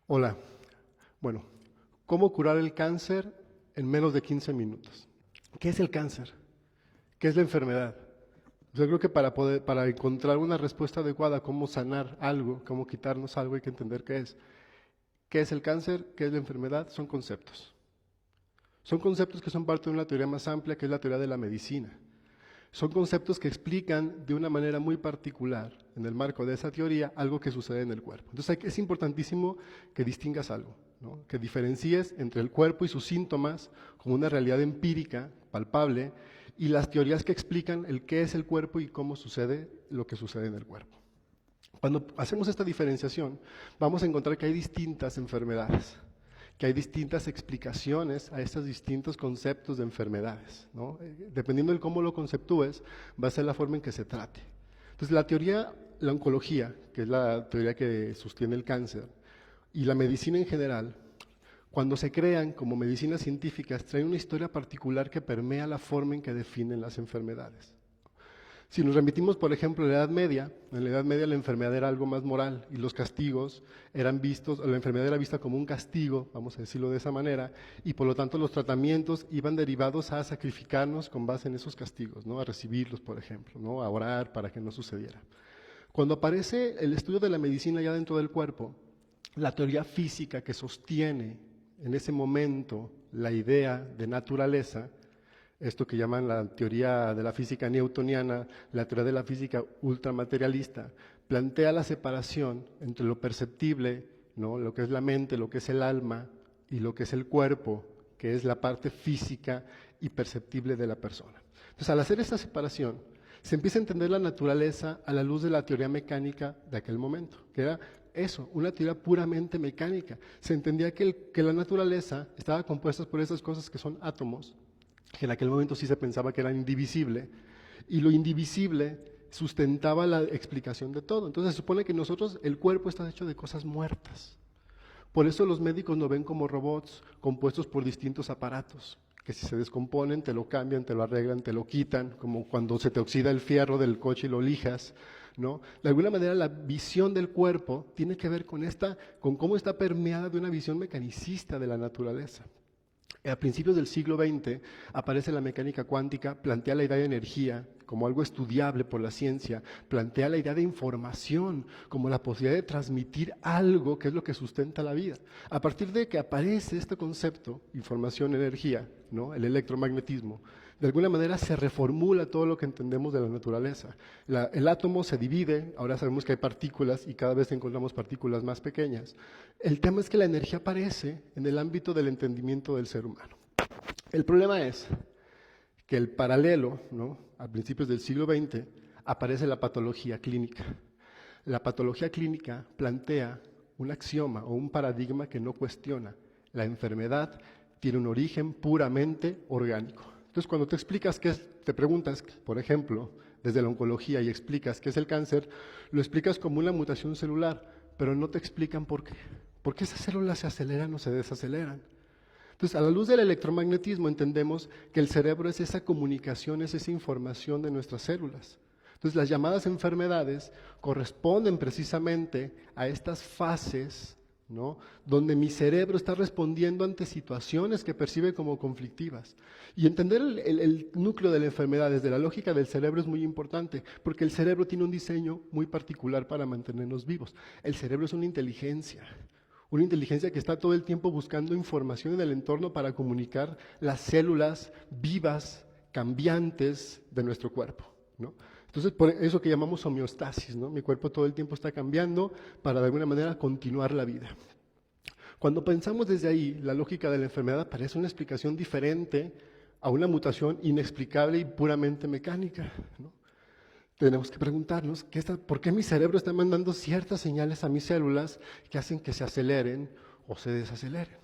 Hola. Bueno, ¿cómo curar el cáncer en menos de 15 minutos? ¿Qué es el cáncer? ¿Qué es la enfermedad? Yo creo que para encontrar una respuesta adecuada, cómo sanar algo, cómo quitarnos algo, hay que entender qué es. ¿Qué es el cáncer? ¿Qué es la enfermedad? Son conceptos. Son conceptos que son parte de una teoría más amplia, que es la teoría de la medicina. Son conceptos que explican de una manera muy particular, en el marco de esa teoría, algo que sucede en el cuerpo. Entonces es importantísimo que distingas algo, ¿no? Que diferencies entre el cuerpo y sus síntomas como una realidad empírica, palpable, y las teorías que explican el qué es el cuerpo y cómo sucede lo que sucede en el cuerpo. Cuando hacemos esta diferenciación, vamos a encontrar que hay distintas enfermedades, que hay distintas explicaciones a estos distintos conceptos de enfermedades, ¿no? Dependiendo de cómo lo conceptúes, va a ser la forma en que se trate. Entonces, la oncología, que es la teoría que sostiene el cáncer, y la medicina en general, cuando se crean como medicinas científicas, traen una historia particular que permea la forma en que definen las enfermedades. Si nos remitimos, por ejemplo, a la Edad Media, en la Edad Media la enfermedad era algo más moral y los castigos eran vistos, la enfermedad era vista como un castigo, vamos a decirlo de esa manera, y por lo tanto los tratamientos iban derivados a sacrificarnos con base en esos castigos, ¿no? A recibirlos, por ejemplo, ¿no? A orar para que no sucediera. Cuando aparece el estudio de la medicina ya dentro del cuerpo, la teoría física que sostiene en ese momento la idea de naturaleza, esto que llaman la teoría de la física newtoniana, la teoría de la física ultramaterialista, plantea la separación entre lo perceptible, ¿no? Lo que es la mente, lo que es el alma, y lo que es el cuerpo, que es la parte física y perceptible de la persona. Entonces, al hacer esta separación, se empieza a entender la naturaleza a la luz de la teoría mecánica de aquel momento, que era eso, una teoría puramente mecánica. Se entendía que la naturaleza estaba compuesta por esas cosas que son átomos, que en aquel momento sí se pensaba que era indivisible, y lo indivisible sustentaba la explicación de todo. Entonces se supone que nosotros, el cuerpo está hecho de cosas muertas. Por eso los médicos nos ven como robots compuestos por distintos aparatos, que si se descomponen te lo cambian, te lo arreglan, te lo quitan, como cuando se te oxida el fierro del coche y lo lijas, ¿no? De alguna manera la visión del cuerpo tiene que ver con cómo está permeada de una visión mecanicista de la naturaleza. A principios del siglo XX aparece la mecánica cuántica, plantea la idea de energía como algo estudiable por la ciencia, plantea la idea de información como la posibilidad de transmitir algo que es lo que sustenta la vida. A partir de que aparece este concepto, información, energía, ¿no? El electromagnetismo, de alguna manera se reformula todo lo que entendemos de la naturaleza. El átomo se divide, ahora sabemos que hay partículas y cada vez encontramos partículas más pequeñas. El tema es que la energía aparece en el ámbito del entendimiento del ser humano. El problema es que el paralelo, ¿no? A principios del siglo XX, aparece la patología clínica. La patología clínica plantea un axioma o un paradigma que no cuestiona. La enfermedad tiene un origen puramente orgánico. Entonces, cuando te preguntas, por ejemplo, desde la oncología y explicas qué es el cáncer, lo explicas como una mutación celular, pero no te explican por qué. ¿Por qué esas células se aceleran o se desaceleran? Entonces, a la luz del electromagnetismo entendemos que el cerebro es esa comunicación, es esa información de nuestras células. Entonces, las llamadas enfermedades corresponden precisamente a estas fases, ¿no? Donde mi cerebro está respondiendo ante situaciones que percibe como conflictivas. Y entender el núcleo de la enfermedad desde la lógica del cerebro es muy importante, porque el cerebro tiene un diseño muy particular para mantenernos vivos. El cerebro es una inteligencia que está todo el tiempo buscando información en el entorno para comunicar las células vivas, cambiantes de nuestro cuerpo, ¿no? Entonces, por eso que llamamos homeostasis, ¿no? Mi cuerpo todo el tiempo está cambiando para de alguna manera continuar la vida. Cuando pensamos desde ahí, la lógica de la enfermedad parece una explicación diferente a una mutación inexplicable y puramente mecánica, ¿no? Tenemos que preguntarnos, ¿por qué mi cerebro está mandando ciertas señales a mis células que hacen que se aceleren o se desaceleren?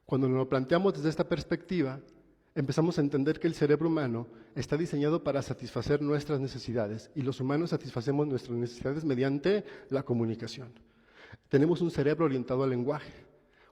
Cuando nos lo planteamos desde esta perspectiva, empezamos a entender que el cerebro humano está diseñado para satisfacer nuestras necesidades y los humanos satisfacemos nuestras necesidades mediante la comunicación. Tenemos un cerebro orientado al lenguaje,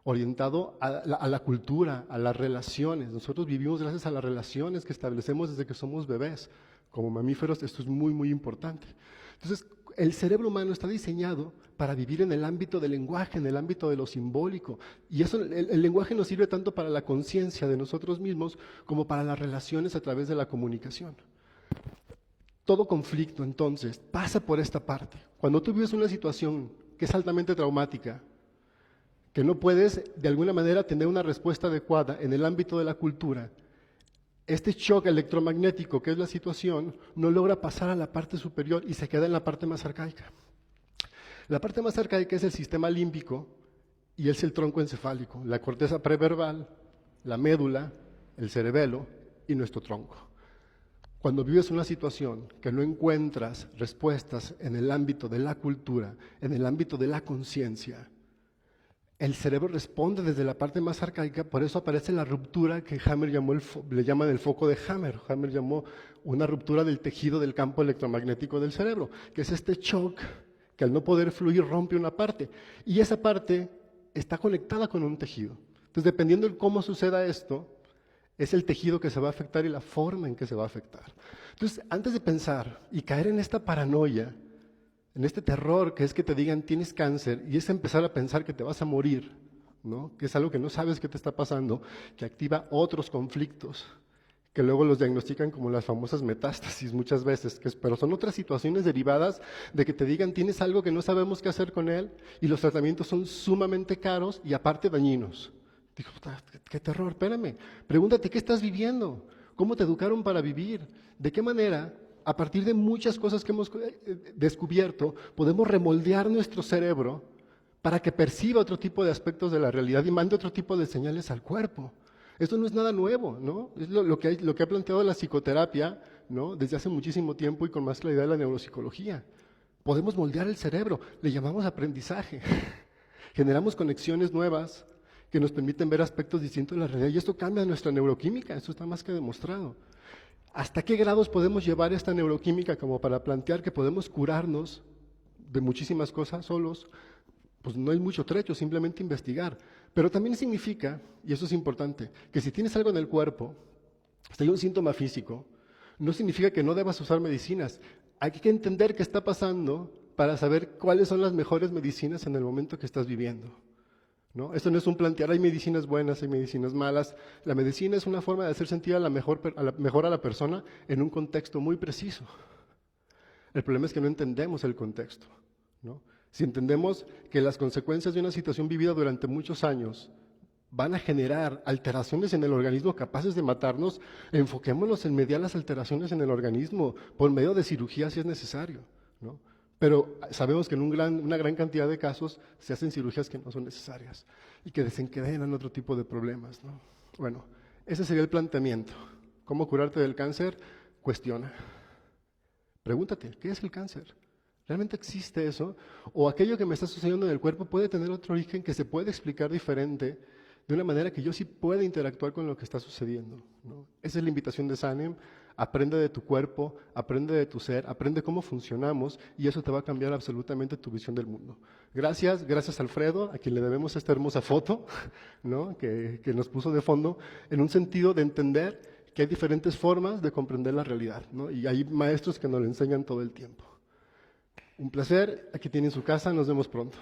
orientado a la cultura, a las relaciones. Nosotros vivimos gracias a las relaciones que establecemos desde que somos bebés. Como mamíferos esto es muy, muy importante. Entonces, el cerebro humano está diseñado para vivir en el ámbito del lenguaje, en el ámbito de lo simbólico. Y eso, el lenguaje nos sirve tanto para la conciencia de nosotros mismos como para las relaciones a través de la comunicación. Todo conflicto, entonces, pasa por esta parte. Cuando tú vives una situación que es altamente traumática, que no puedes de alguna manera tener una respuesta adecuada en el ámbito de la cultura, este shock electromagnético que es la situación no logra pasar a la parte superior y se queda en la parte más arcaica. La parte más arcaica es el sistema límbico y es el tronco encefálico, la corteza preverbal, la médula, el cerebelo y nuestro tronco. Cuando vives una situación que no encuentras respuestas en el ámbito de la cultura, en el ámbito de la conciencia, el cerebro responde desde la parte más arcaica, por eso aparece la ruptura que Hammer le llaman el foco de Hammer. Hammer llamó una ruptura del tejido del campo electromagnético del cerebro, que es este shock que al no poder fluir rompe una parte. Y esa parte está conectada con un tejido. Entonces, dependiendo de cómo suceda esto, es el tejido que se va a afectar y la forma en que se va a afectar. Entonces, antes de pensar y caer en esta paranoia, en este terror que es que te digan tienes cáncer y es empezar a pensar que te vas a morir, ¿no? Que es algo que no sabes qué te está pasando, que activa otros conflictos, que luego los diagnostican como las famosas metástasis muchas veces, pero son otras situaciones derivadas de que te digan tienes algo que no sabemos qué hacer con él y los tratamientos son sumamente caros y aparte dañinos. Digo, qué terror, espérame, pregúntate qué estás viviendo, cómo te educaron para vivir, de qué manera. A partir de muchas cosas que hemos descubierto, podemos remoldear nuestro cerebro para que perciba otro tipo de aspectos de la realidad y mande otro tipo de señales al cuerpo. Esto no es nada nuevo, ¿no? Es lo que ha planteado la psicoterapia, ¿no? Desde hace muchísimo tiempo y con más claridad la neuropsicología. Podemos moldear el cerebro, le llamamos aprendizaje. Generamos conexiones nuevas que nos permiten ver aspectos distintos de la realidad y esto cambia nuestra neuroquímica, esto está más que demostrado. ¿Hasta qué grados podemos llevar esta neuroquímica como para plantear que podemos curarnos de muchísimas cosas solos? Pues no hay mucho trecho, simplemente investigar. Pero también significa, y eso es importante, que si tienes algo en el cuerpo, si hay un síntoma físico, no significa que no debas usar medicinas. Hay que entender qué está pasando para saber cuáles son las mejores medicinas en el momento que estás viviendo, ¿no? Esto no es un plantear, hay medicinas buenas, hay medicinas malas. La medicina es una forma de hacer sentir mejor a la persona en un contexto muy preciso. El problema es que no entendemos el contexto, ¿no? Si entendemos que las consecuencias de una situación vivida durante muchos años van a generar alteraciones en el organismo capaces de matarnos, enfoquémonos en mediar las alteraciones en el organismo por medio de cirugía si es necesario, ¿no? Pero sabemos que en una gran cantidad de casos se hacen cirugías que no son necesarias y que desencadenan otro tipo de problemas, ¿no? Bueno, ese sería el planteamiento. ¿Cómo curarte del cáncer? Cuestiona. Pregúntate, ¿qué es el cáncer? ¿Realmente existe eso? ¿O aquello que me está sucediendo en el cuerpo puede tener otro origen que se puede explicar diferente, de una manera que yo sí pueda interactuar con lo que está sucediendo, ¿no? Esa es la invitación de Sanem. Aprende de tu cuerpo, aprende de tu ser, aprende cómo funcionamos y eso te va a cambiar absolutamente tu visión del mundo. Gracias Alfredo, a quien le debemos esta hermosa foto, ¿no? que nos puso de fondo, en un sentido de entender que hay diferentes formas de comprender la realidad, ¿no? Y hay maestros que nos lo enseñan todo el tiempo. Un placer, aquí tienen su casa, nos vemos pronto.